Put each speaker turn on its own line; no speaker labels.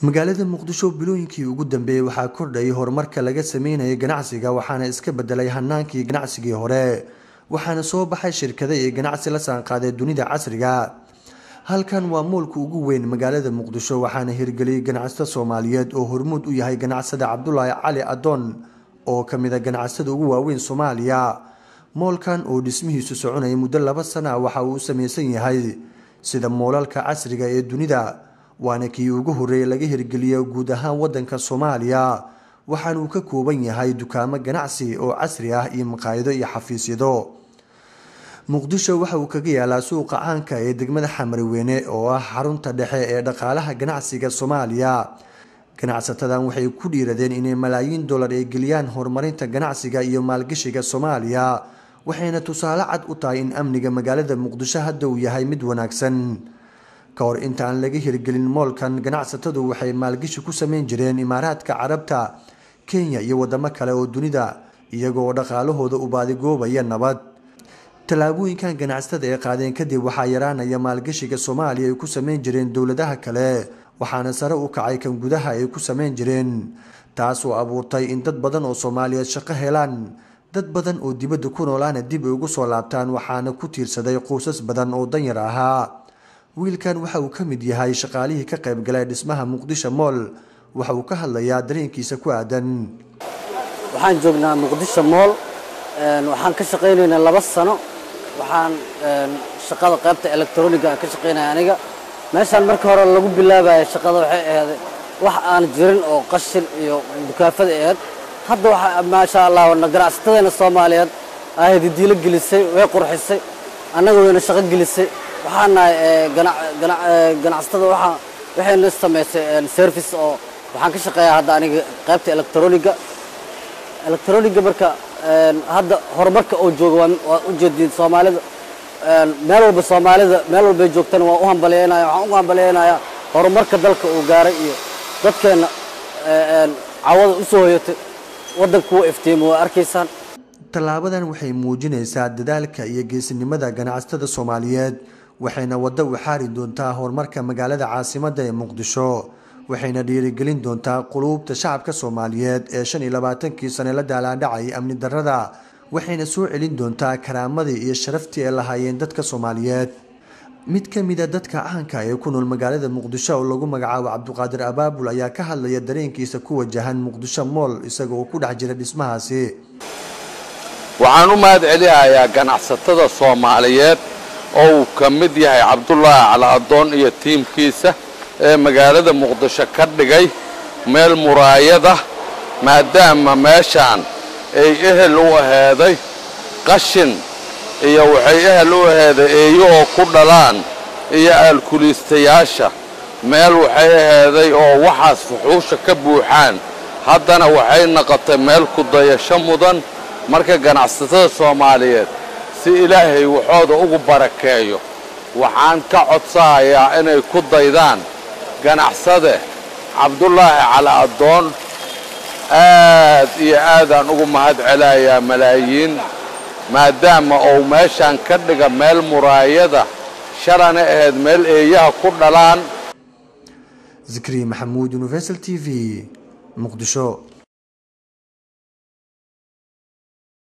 magaalada muqdisho bilooyinkii ugu dambeeyay waxaa kordhay horumarka laga sameeyay ganacsiga waxaana iska bedelay hanaankii ganacsigii hore waxaana soo baxay shirkado iyo ganacsi la saanqaaday dunida casriga halkan waa moolka ugu weyn magaalada muqdisho waxaana hirgeliyay ganacsato Soomaaliyeed oo hormuud u yahay ganacsada Cabdullaahi Cali Adoon oo kamid ah ganacsada ugu waaweyn Soomaaliya moolkan oo dhismihiisu soconay muddo 2 sano waxa uu sameeysan yahay sida moolalka casriga ee dunida waana kii ugu horeeyay laga hirgeliyo guud ahaan wadanka Soomaaliya waxaan uu ka kooban yahay dukaamo ganacsi oo casri ah iyo maqaayado iyo xafiisyado muqdisho waxa uu kaga yaalaa suuqa caanka ee degmada Xamarweyne oo ah xarunta dhexe ee dhaqaalaha ganacsiga Soomaaliya ganacsatadan waxay ku dhiiradeen inay malaayiin dollar ay geliyaan horumarinta ganacsiga iyo maalgashiga Soomaaliya waxayna tusaale cad u tahay in amniga magaalada muqdisho hadda uu yahay mid wanaagsan كور إنت عن لقيه رجال المال كان جناع ستدو وحي مالجيش كوسمين جرين إمارات كعربتا كينيا يودا مكة لو الدنيا يجو دخاله هذا وبعد جو بيان نبات تلابوين كان جناع ستدو قاعدين كدي وحيرانا يا مالجيش كسوماليا يكوسمين جرين دولة ده كلا وحنا سرقوا كعي كان جودها يكوسمين جرين تاسو أبو طي إن دد بدن وصوماليا شقة هلان دد بدن وديب دكون ولانا ديب يقصوا لابتان وحنا كتير صداي قوسس بدن ودنيرها wiilkan waxa uu kamid yahay shaqaalihii ka qayb galay dhismaha Muqdisho Mall waxa uu ka hadlayaa dareenkiisa ku aadan
waxaan joognaa Muqdisho Mall waxaan ka shaqeynaynaa 2 sano waxaan shaqada qaybta elektarooniga ka shaqeynaa aniga meeshan markii hore lagu bilaabay shaqada waxay ahayd wax aan jirin oo qashin iyo dukaafada ahayd hadda waxa ma sha Allah wana ganacsatada Soomaaliyeed ay diilo gelisay way qurxisay anaga wayna shaqo gelisay waxaana ganacsatada waxay sameeyay service oo waxaan ka shaqeeyaa hadda aniga qaybta elektarooniga marka hadda horumarka oo joogo waa u jeedin Soomaalida meel walba joogtan waa u hambalyeynaya horumarka dalka uu gaaray iyo dadkeena caawada u soo hoyatay wadanku iftiimo arkaysaan
talaabadan waxay muujinaysaa dadaalka iyo geesinimada ganacsatada Soomaaliyeed waxayna wada u xaari doontaa horumarka magaalada caasimadda ee Muqdisho waxayna dhiirigelin doontaa quluubta shacabka Soomaaliyeed ee 25 sano la daalandhacay amni darrada waxayna soo celin doontaa karaamadii iyo sharaftii ay lahaayeen dadka Soomaaliyeed mid kamid ah dadka caanka ee ku nool magaalada Muqdisho oo lagu magacaabo Cabduqaadir Abaabul ayaa ka hadlaya dareenkiisa ku wajahan Muqdisho Mall isagoo ku dhex jira dhismahaasi
waxaan u mahad celinayaa ganacsatada Soomaaliyeed oo kamid yahay Cabdullaahi Cali Adoon iyo tiimkiisa ee magaalada Muqdisho ka dhigay meel muraayada maadaama meeshan ay ehel u aheeday qashin iyo waxay ehel u aheeday eeyo ku dhalaan iyo alkulistayaasha meel waxay aheeday oo waxaas fuxuusha ka buuxaan haddana waxay noqotay meel ku dayasho mudan marka ganacsatada Soomaaliyeed si ilaahay wuxuu ugu barakeeyo waxaan ka codsanayaa inay ku daydaan ganacsade Cabdullaahi Cali Adoon aad iyo aad aan ugu mahad celinayaa malaayiin maadaama uu meeshan ka dhiga meel muraayada sharana ahayd meel eeyaha ku dhalaan
Zikri Maxamuud Universal TV Muqdisho